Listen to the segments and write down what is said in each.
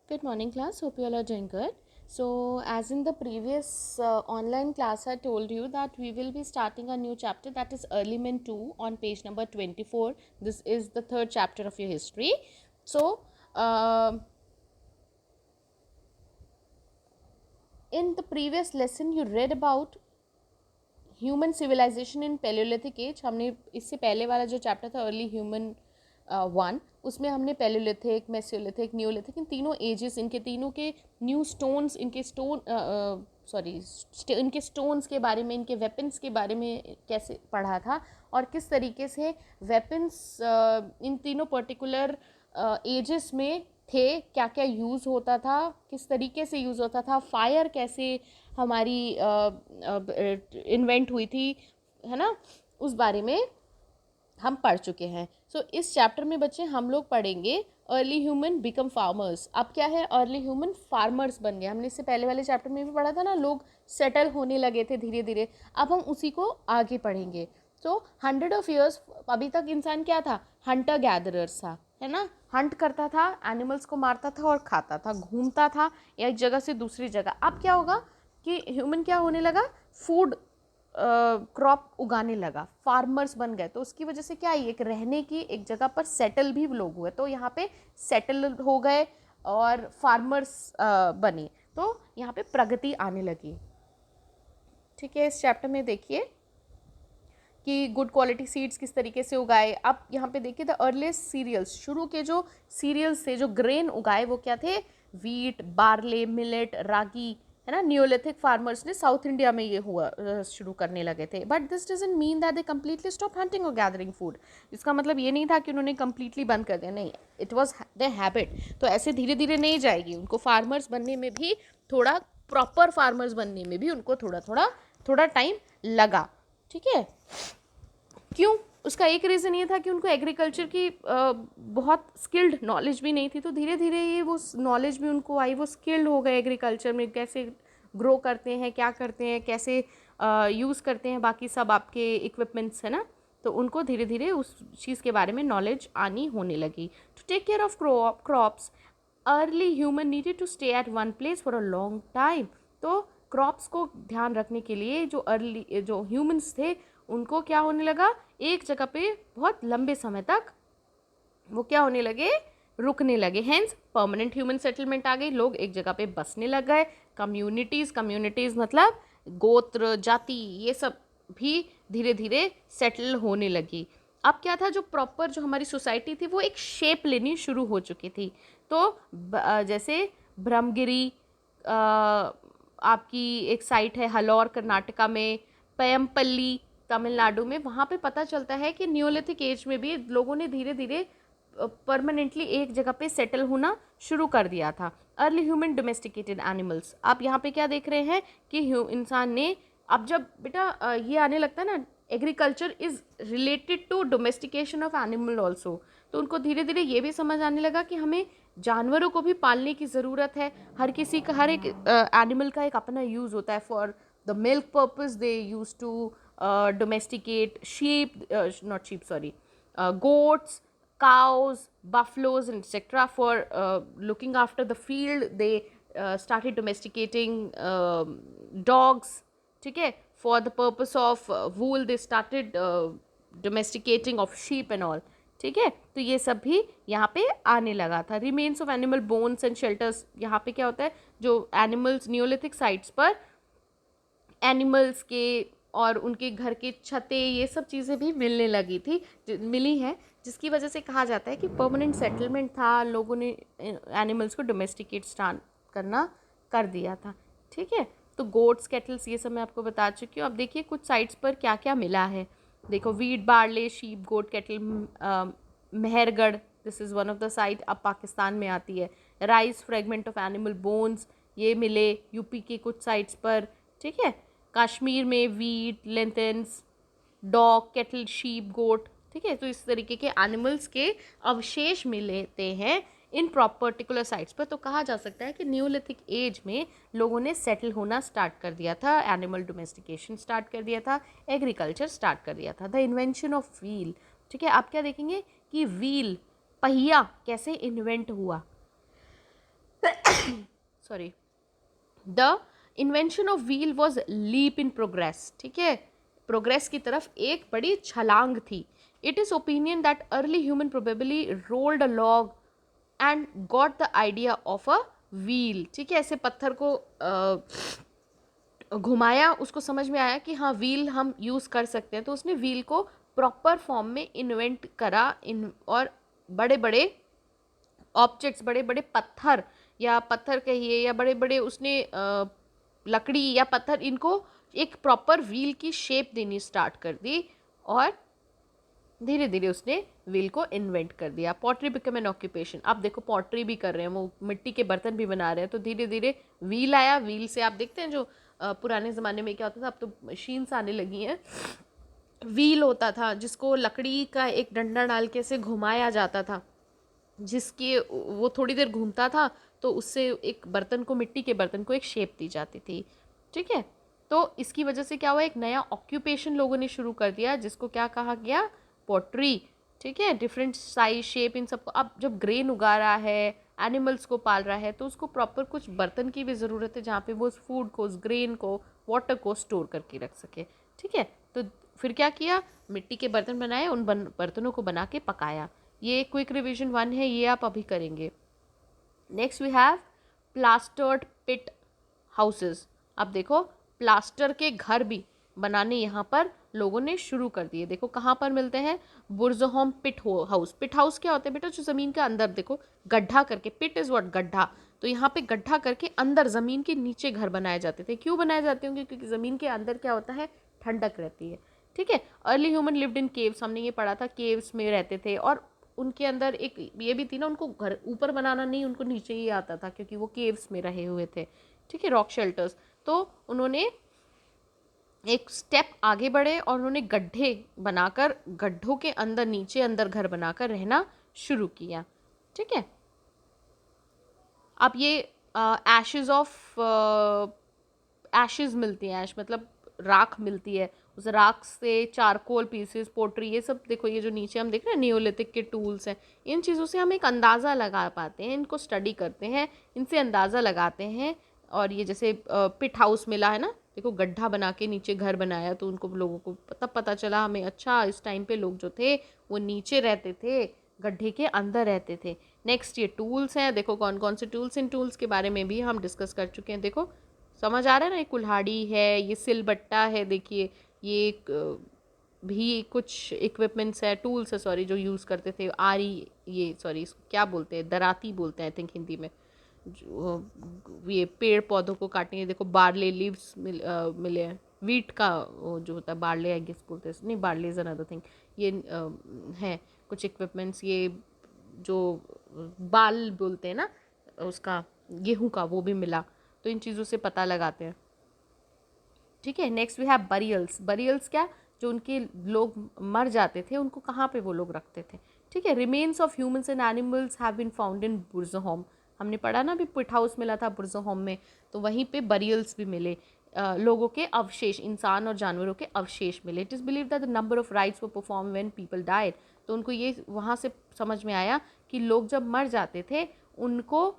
Good morning, class. Hope you all are doing good. So, as in the previous online class, I told you that we will be starting a new chapter, that is Element 2 on page number 24. This is the third chapter of your history. So, in the previous lesson, you read about human civilisation in palaeolithic age. हमने इससे पहले वाला जो chapter था early human 1, उसमें हमने Palaeolithic, मेसियोलिथिक, Neolithic, इन तीनों edges, इनके तीनों के न्यू स्टोन्स, इनके इनके स्टोन्स के बारे में, इनके वेपन्स के बारे में कैसे पढ़ा था और किस तरीके से वेपन्स इन तीनों पर्टिकुलर एजेस में थे, क्या क्या यूज़ होता था, किस तरीके से यूज़ होता था, फायर कैसे हमारी इन्वेंट हुई थी, है ना, उस बारे में हम पढ़ चुके हैं. सो इस चैप्टर में बच्चे हम लोग पढ़ेंगे अर्ली ह्यूमन बिकम फार्मर्स. अब क्या है, अर्ली ह्यूमन फार्मर्स बन गए. हमने इससे पहले वाले चैप्टर में भी पढ़ा था ना, लोग सेटल होने लगे थे धीरे धीरे. अब हम उसी को आगे पढ़ेंगे. तो 100 ऑफ ईयर्स अभी तक इंसान क्या था, हंटर गैदरर्स था, है ना, हंट करता था, एनिमल्स को मारता था और खाता था, घूमता था एक जगह से दूसरी जगह. अब क्या होगा कि ह्यूमन क्या होने लगा, फूड क्रॉप उगाने लगा, फार्मर्स बन गए. तो उसकी वजह से क्या है, एक रहने की एक जगह पर सेटल भी लोग हुए, तो यहाँ पे सेटल हो गए और फार्मर्स बने, तो यहाँ पे प्रगति आने लगी. ठीक है, इस चैप्टर में देखिए कि गुड क्वालिटी सीड्स किस तरीके से उगाए. अब यहाँ पे देखिए द अर्लीस्ट सीरियल्स, शुरू के जो सीरियल्स थे, जो ग्रेन उगाए, वो क्या थे, वीट, बार्ले, मिलेट, रागी, है ना. नियोलिथिक फार्मर्स ने साउथ इंडिया में ये हुआ शुरू करने लगे थे. But this doesn't mean that they completely stop hunting और गैदरिंग फूड. इसका मतलब ये नहीं था कि उन्होंने कम्प्लीटली बंद कर दिया, नहीं, इट वॉज द हैबिट. तो ऐसे धीरे धीरे नहीं जाएगी, उनको फार्मर्स बनने में भी थोड़ा, प्रॉपर फार्मर्स बनने में भी उनको थोड़ा टाइम लगा. ठीक है, क्यों, उसका एक रीज़न ये था कि उनको एग्रीकल्चर की बहुत स्किल्ड नॉलेज भी नहीं थी. तो धीरे धीरे ये वो नॉलेज भी उनको आई, वो स्किल्ड हो गए एग्रीकल्चर में, कैसे ग्रो करते हैं, क्या करते हैं, कैसे यूज़ करते हैं बाकी सब आपके इक्विपमेंट्स, है ना. तो उनको धीरे धीरे उस चीज़ के बारे में नॉलेज आनी होने लगी. To take care of crops, early human needed to stay at one place for a long time. तो क्रॉप्स को ध्यान रखने के लिए जो ह्यूमंस थे, उनको क्या होने लगा, एक जगह पे बहुत लंबे समय तक वो क्या होने लगे, रुकने लगे. हेंस परमानेंट ह्यूमन सेटलमेंट आ गई, लोग एक जगह पे बसने लग गए. कम्युनिटीज़ मतलब गोत्र, जाति, ये सब भी धीरे धीरे सेटल होने लगी. अब क्या था, जो प्रॉपर जो हमारी सोसाइटी थी वो एक शेप लेनी शुरू हो चुकी थी. तो जैसे ब्रह्मगिरी आपकी एक साइट है, हलौर कर्नाटका में, पयमपल्ली तमिलनाडु में, वहाँ पे पता चलता है कि न्योलिथिक एज में भी लोगों ने धीरे धीरे परमानेंटली एक जगह पे सेटल होना शुरू कर दिया था. Early human domesticated animals. आप यहाँ पे क्या देख रहे हैं कि इंसान ने, अब जब बेटा ये आने लगता है ना, agriculture is related to domestication of animal also, तो उनको धीरे धीरे ये भी समझ आने लगा कि हमें जानवरों को भी पालने की ज़रूरत है. हर किसी का, हर एक एनिमल का एक अपना यूज़ होता है. For the milk purpose they use to domesticate sheep, not sheep, sorry, goats, cows, buffaloes, and etc. For looking after the field, they started domesticating dogs. ठीक है, for the purpose of wool they started domesticating of sheep and all. ठीक है, तो ये सब भी यहाँ पे आने लगा था. Remains of animal bones and shelters, यहाँ पे क्या होता है, जो एनिमल्स न्योलिथिक साइट्स पर एनिमल्स के और उनके घर की छतें, ये सब चीज़ें भी मिलने लगी थी, मिली हैं, जिसकी वजह से कहा जाता है कि परमानेंट सेटलमेंट था, लोगों ने एनिमल्स को डोमेस्टिकेट स्टार्ट करना कर दिया था. ठीक है, तो गोट्स, कैटल्स, ये सब मैं आपको बता चुकी हूँ. अब देखिए कुछ साइट्स पर क्या क्या मिला है. देखो, wheat, barley, sheep, goat, cattle, Mehrgarh, this is one of the site, अब पाकिस्तान में आती है. Rice, fragment of animal bones, ये मिले यूपी के कुछ साइट्स पर. ठीक है, कश्मीर में वीट, लेंथन्स, डॉग, कैटल, शीप, गोट. ठीक है, तो इस तरीके के एनिमल्स के अवशेष मिलते हैं इन पर्टिकुलर साइट्स पर. तो कहा जा सकता है कि न्योलिथिक एज में लोगों ने सेटल होना स्टार्ट कर दिया था, एनिमल डोमेस्टिकेशन स्टार्ट कर दिया था, एग्रीकल्चर स्टार्ट कर दिया था. The invention of wheel. ठीक है, आप क्या देखेंगे कि व्हील, पहिया कैसे इन्वेंट हुआ. Sorry, the invention of wheel was leap in progress, ठीक है, प्रोग्रेस की तरफ एक बड़ी छलांग थी. It is opinion that early human probably rolled a log and got the idea of a wheel, ठीक है, ऐसे पत्थर को घुमाया, उसको समझ में आया कि हाँ व्हील हम यूज़ कर सकते हैं, तो उसने व्हील को प्रॉपर फॉर्म में इन्वेंट करा. और बड़े बड़े ऑब्जेक्ट्स, बड़े बड़े पत्थर या पत्थर कहिए या बड़े बड़े उसने लकड़ी या पत्थर, इनको एक प्रॉपर व्हील की शेप देनी स्टार्ट कर दी और धीरे धीरे उसने व्हील को इन्वेंट कर दिया. Pottery become an occupation. आप देखो पॉटरी भी कर रहे हैं, वो मिट्टी के बर्तन भी बना रहे हैं, तो धीरे धीरे व्हील आया. व्हील से आप देखते हैं जो पुराने ज़माने में क्या होता था, अब तो मशीन्स आने लगी हैं. व्हील होता था जिसको लकड़ी का एक डंडा डाल के से घुमाया जाता था, जिसकी वो थोड़ी देर घूमता था तो उससे एक बर्तन को, मिट्टी के बर्तन को एक शेप दी जाती थी, ठीक है. तो इसकी वजह से क्या हुआ, एक नया ऑक्यूपेशन लोगों ने शुरू कर दिया जिसको क्या कहा गया, पॉटरी, ठीक है. डिफरेंट साइज, शेप, इन सबको. अब जब ग्रेन उगा रहा है, एनिमल्स को पाल रहा है, तो उसको प्रॉपर कुछ बर्तन की भी ज़रूरत है जहाँ पे वो उस फूड को, उस ग्रेन को, वाटर को स्टोर करके रख सके, ठीक है. तो फिर क्या किया, मिट्टी के बर्तन बनाए, उन बर्तनों को बना के पकाया. ये क्विक रिविजन 1 है, ये आप अभी करेंगे. Next we have plastered pit houses. अब देखो प्लास्टर के घर भी बनाने यहाँ पर लोगों ने शुरू कर दिए. देखो कहाँ पर मिलते हैं, बुर्जहोम पिट हाउस. पिट हाउस क्या होता है बेटा, जो ज़मीन के अंदर, देखो गड्ढा करके, पिट इज़ व्हाट, गड्ढा. तो यहाँ पे गड्ढा करके अंदर ज़मीन के नीचे घर बनाए जाते थे. क्यों बनाए जाते होंगे, क्योंकि ज़मीन के अंदर क्या होता है, ठंडक रहती है, ठीक है. Early human lived in caves, हमने ये पढ़ा था, केव्स में रहते थे. और उनके अंदर एक ये भी थी ना, उनको घर ऊपर बनाना नहीं, उनको नीचे ही आता था क्योंकि वो केव्स में रहे हुए थे, ठीक है, रॉक शेल्टर्स. तो उन्होंने एक स्टेप आगे बढ़े और उन्होंने गड्ढे बनाकर, गड्ढों के अंदर, नीचे अंदर घर बनाकर रहना शुरू किया, ठीक है. अब ये एशेज ऑफ, एशेज मिलती हैं, ऐश मतलब राख मिलती है, उस राख से चारकोल पीसेस, पोट्री, ये सब देखो, ये जो नीचे हम देख रहे हैं नियोलिथिक के टूल्स हैं, इन चीज़ों से हम एक अंदाज़ा लगा पाते हैं, इनको स्टडी करते हैं, इनसे अंदाज़ा लगाते हैं. और ये जैसे पिट हाउस मिला है ना, देखो गड्ढा बना के नीचे घर बनाया, तो उनको, लोगों को तब पता चला हमें, अच्छा इस टाइम पे लोग जो थे वो नीचे रहते थे, गड्ढे के अंदर रहते थे. नेक्स्ट ये टूल्स हैं, देखो कौन कौन से टूल्स, इन टूल्स के बारे में भी हम डिस्कस कर चुके हैं. देखो समझ आ रहा है ना, ये कुल्हाड़ी है, ये सिलबट्टा है, देखिए ये भी कुछ इक्विपमेंट्स है, टूल्स है, सॉरी, जो यूज़ करते थे. आरी, ये सॉरी इसको क्या बोलते हैं, दराती बोलते हैं आई थिंक हिंदी में, जो ये पेड़ पौधों को काटने, देखो बार्ले लीव्स मिले हैं, वीट का वो जो होता है बार्ले, आई गेस बोलते हैं, नहीं बार्ले इज़ अनदर थिंग. ये हैं कुछ इक्विपमेंट्स, ये जो बाल बोलते हैं ना उसका, गेहूं का, वो भी मिला. तो इन चीज़ों से पता लगाते हैं, ठीक है. Next we have burials. Burials क्या, जो उनके लोग मर जाते थे उनको कहाँ पे वो लोग रखते थे, ठीक है. Remains of humans and animals have been found in Burzahom. हमने पढ़ा ना, अभी पिट हाउस मिला था बुर्जहोम में, तो वहीं पे बरियल्स भी मिले, लोगों के अवशेष, इंसान और जानवरों के अवशेष मिले. It is believe that the number of rights were perform when people died. तो उनको ये वहाँ से समझ में आया कि लोग जब मर जाते थे उनको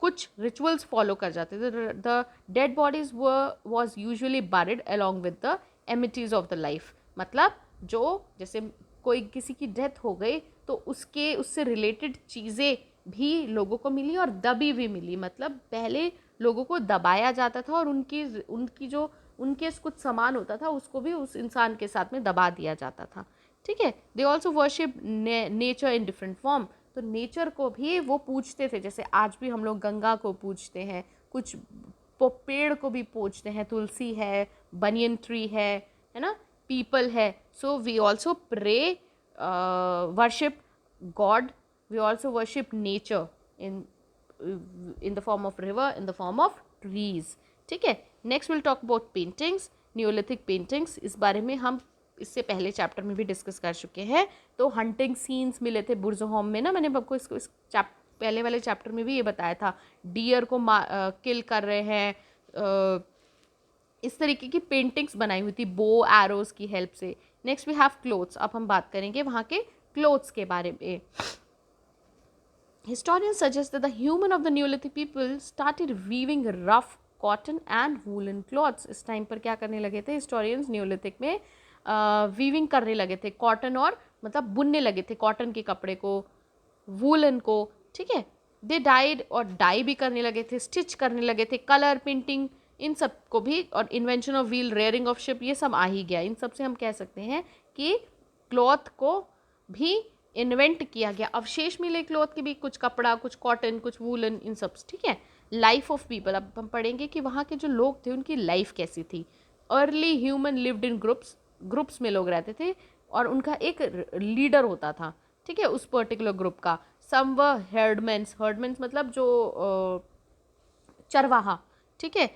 कुछ रिचुअल्स फॉलो कर जाते थे. The dead bodies was usually buried along with the amenities of the life. मतलब जो, जैसे कोई किसी की डेथ हो गई तो उससे रिलेटेड चीज़ें भी लोगों को मिली और दबी भी मिली. मतलब पहले लोगों को दबाया जाता था और उनकी जो उनके कुछ सामान होता था उसको भी उस इंसान के साथ में दबा दिया जाता था, ठीक है. They also worship nature in different form. तो नेचर को भी वो पूजते थे, जैसे आज भी हम लोग गंगा को पूजते हैं, कुछ पेड़ को भी पूजते हैं, तुलसी है, बनियन ट्री है ना, पीपल है. So we also pray, worship God, we also worship nature in the form of river, in the form of trees, ठीक है. Next will talk about paintings, Neolithic paintings. इस बारे में हम इससे पहले चैप्टर में भी डिस्कस कर चुके हैं. तो हंटिंग सीन्स मिले थे बुर्जहोम में ना, मैंने आपको इसको इस पहले वाले चैप्टर में भी ये बताया था, डियर को किल कर रहे हैं, इस तरीके की पेंटिंग्स बनाई हुई थी बो एरोज की हेल्प से. Next we have clothes. अब हम बात करेंगे वहाँ के क्लोथ्स के बारे में. Historians suggest that the human of the Neolithic people started weaving rough cotton and woolen cloths. इस टाइम पर क्या करने लगे थे हिस्टोरियंस, न्यूलिथिक में वीविंग करने लगे थे, कॉटन और मतलब बुनने लगे थे कॉटन के कपड़े को, वूलन को, ठीक है। दे डाइड और डाई भी करने लगे थे, स्टिच करने लगे थे, कलर पेंटिंग, इन सब को भी, और invention of wheel, rearing of ship, ये सब आ ही गया। इन सब से हम कह सकते हैं कि क्लॉथ को भी इन्वेंट किया गया, अवशेष मिले क्लॉथ के भी, कुछ कपड़ा, कुछ कॉटन, कुछ वूलन, इन सब, ठीक है। लाइफ ऑफ पीपल, अब हम पढ़ेंगे कि वहाँ के जो लोग थे उनकी लाइफ कैसी थी। Early human lived in groups, groups में लोग रहते थे और उनका एक लीडर होता था, ठीक है, उस पर्टिकुलर ग्रुप का। सम व हर्डमेंस, हर्डमेंस मतलब जो चरवाहा, ठीक है।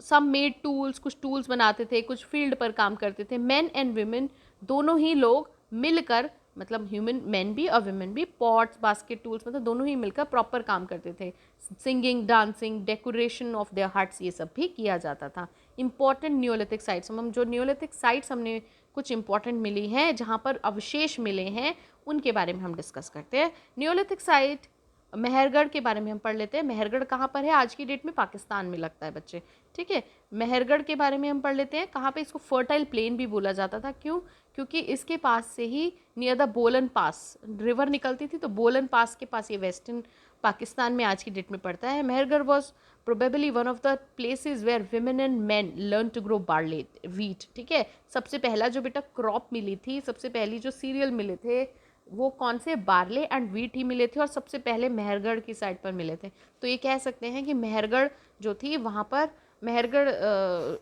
सम मेड टूल्स, कुछ टूल्स बनाते थे, कुछ फील्ड पर काम करते थे। मेन एंड वीमेन, दोनों ही लोग मिलकर, मतलब ह्यूमन मैन भी और वुमेन भी, पॉट्स, बास्केट, टूल्स, मतलब दोनों ही मिलकर प्रॉपर काम करते थे। Singing, dancing, decoration of their huts, ये सब भी किया जाता था। इंपॉर्टेंट न्यूलिथिक साइट्स, हम जो न्यूलिथिक साइट्स हमने कुछ इंपॉर्टेंट मिली हैं जहाँ पर अवशेष मिले हैं उनके बारे में हम डिस्कस करते हैं। न्यूलिथिक साइट, मेहरगढ़ के बारे में हम पढ़ लेते हैं। मेहरगढ़ कहाँ पर है? आज की डेट में पाकिस्तान में लगता है बच्चे, ठीक है। मेहरगढ़ के बारे में हम पढ़ लेते हैं। कहाँ पे? इसको फर्टाइल प्लेन भी बोला जाता था। क्यों? क्योंकि इसके पास से ही नियर द बोलन पास रिवर निकलती थी, तो बोलन पास के पास ये वेस्टर्न पाकिस्तान में आज की डेट में पड़ता है। Mehrgarh was probably one of the places where women and man learn to grow barley, wheat, ठीक है। सबसे पहला जो बेटा क्रॉप मिली थी, सबसे पहली जो सीरियल मिले थे वो कौन से? बार्ले एंड वीट ही मिले थे, और सबसे पहले मेहरगढ़ की साइड पर मिले थे। तो ये कह सकते हैं कि मेहरगढ़ जो थी वहाँ पर, मेहरगढ़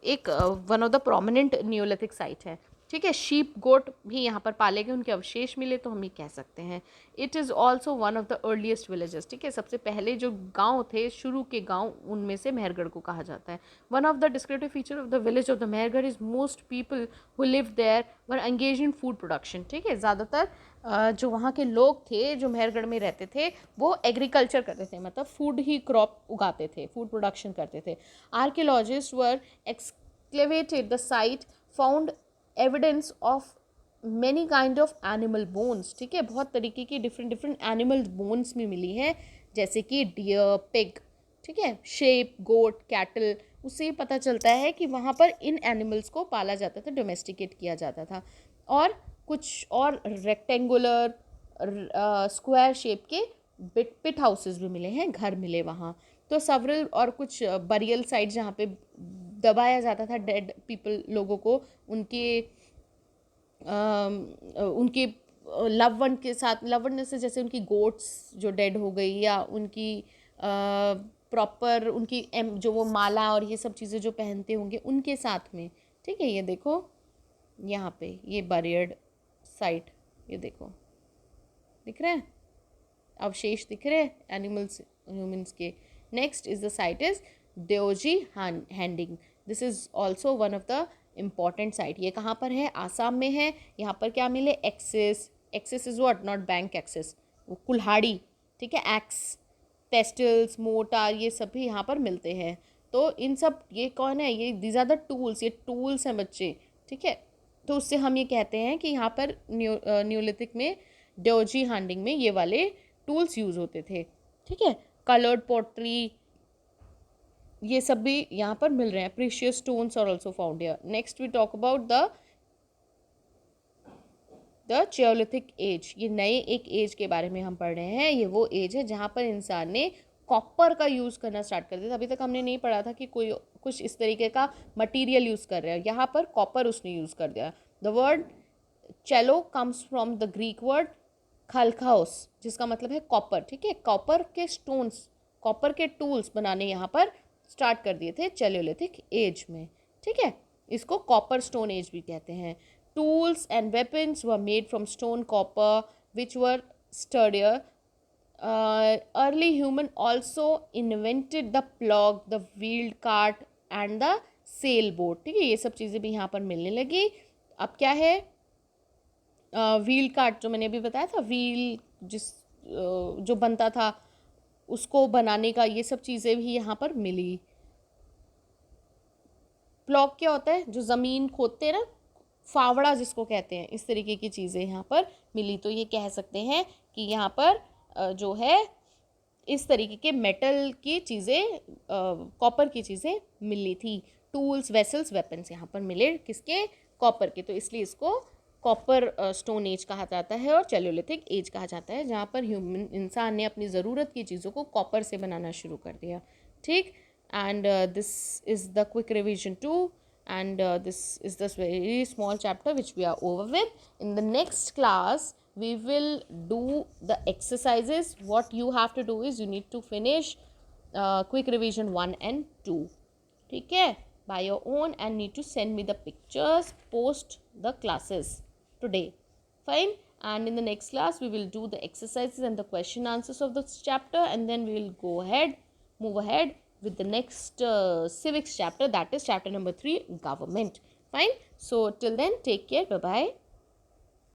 एक one of the prominent Neolithic site है, ठीक है। शीप गोट भी यहाँ पर पाले गए, उनके अवशेष मिले, तो हम ये कह सकते हैं। It is also one of the earliest villages, ठीक है। सबसे पहले जो गांव थे, शुरू के गांव, उनमें से मेहरगढ़ को कहा जाता है। One of the descriptive feature of the village of the Mehrgarh is most people who live there were engage in food production, ठीक है। ज़्यादातर जो वहाँ के लोग थे जो मेहरगढ़ में रहते थे वो एग्रीकल्चर करते थे, मतलब फूड ही क्रॉप उगाते थे, फूड प्रोडक्शन करते थे। Archaeologist were excavated the site, found evidence of many kind of animal bones, ठीक है। बहुत तरीके की डिफरेंट एनिमल बोन्स भी मिली हैं, जैसे कि डियर, पिग, ठीक है, शेप, गोट, कैटल। उससे ये पता चलता है कि वहाँ पर इन एनिमल्स को पाला जाता था, डोमेस्टिकेट किया जाता था। और कुछ और रेक्टेंगुलर, स्क्वायर शेप के पिट हाउसेस भी मिले हैं, घर मिले वहाँ। तो सवरल और कुछ बरियल साइट जहाँ पे दबाया जाता था डेड पीपल, लोगों को उनके लव वन के साथ, लव वन से जैसे उनकी गोट्स जो डेड हो गई, या उनकी प्रॉपर उनकी जो वो माला और ये सब चीज़ें जो पहनते होंगे उनके साथ में, ठीक है। ये देखो यहाँ पे ये बरियर्ड साइट, ये देखो दिख रहे हैं, अवशेष दिख रहे हैं एनिमल्स, ह्यूमंस के। Next is the site is Daojali Hading, this is also one of the important site. ये कहाँ पर है? आसाम में है। यहाँ पर क्या मिले? Axes, axes is what? Not bank access, वो कुल्हाड़ी, ठीक है, एक्स, पेस्टल्स, मोटार, ये सब भी यहाँ पर मिलते हैं। तो इन सब, ये कौन है? ये दीज आर द टूल्स, ये टूल्स हैं बच्चे, ठीक है। तो उससे हम ये कहते हैं कि यहाँ पर न्यूलिथिक में, देओजी हैंडिंग में ये वाले टूल्स यूज़ होते थे, ठीक है। कलर्ड पॉटरी, ये सब भी यहाँ पर मिल रहे हैं। Precious stones are also found here. Next we talk about the chalcolithic age. ये नए एक एज के बारे में हम पढ़ रहे हैं। ये वो एज है जहाँ पर इंसान ने कॉपर का यूज़ करना स्टार्ट कर दिया था। अभी तक हमने नहीं पढ़ा था कि कोई कुछ इस तरीके का मटेरियल यूज़ कर रहा है, यहाँ पर कॉपर उसने यूज़ कर दिया। The word chalco comes from the Greek word खलखाओस, जिसका मतलब है कॉपर, ठीक है। कॉपर के स्टोन्स, कॉपर के टूल्स बनाने यहाँ पर स्टार्ट कर दिए थे चैलोलिथिक एज में, ठीक है। इसको कॉपर स्टोन एज भी कहते हैं। Tools and weapons were made from stone, copper, which were sturdier. Early human also invented the plough, the wheeled cart and the sail boat, ठीक है। ये सब चीज़ें भी यहाँ पर मिलने लगी। अब क्या है? व्हील कार्ट, जो मैंने अभी बताया था, व्हील जो बनता था उसको बनाने का, ये सब चीज़ें भी यहाँ पर मिली। प्लॉग क्या होता है? जो ज़मीन खोदते हैं ना, फावड़ा जिसको कहते हैं, इस तरीके की चीज़ें यहाँ पर मिली। तो ये कह सकते हैं कि यहाँ पर जो है इस तरीके के मेटल की चीज़ें, कॉपर की चीज़ें मिली थी। टूल्स, वेसल्स, वेपन्स यहाँ पर मिले किसके, कॉपर के, तो इसलिए इसको कॉपर स्टोन एज कहा जाता है और चैलोलिथिक एज कहा जाता है, जहाँ पर ह्यूमन इंसान ने अपनी ज़रूरत की चीज़ों को कॉपर से बनाना शुरू कर दिया। ठीक, and this is the quick revision to, and this is this very small chapter which we are over with. In the next class we will do the exercises. What you have to do is you need to finish quick revision 1 and 2, ठीक है, by your own, and need to send me the pictures post the classes today. Fine. And in the next class we will do the exercises and the question answers of this chapter, and then we will move ahead with the next civics chapter, that is chapter number 3, government. Fine. So till then, take care. Bye bye.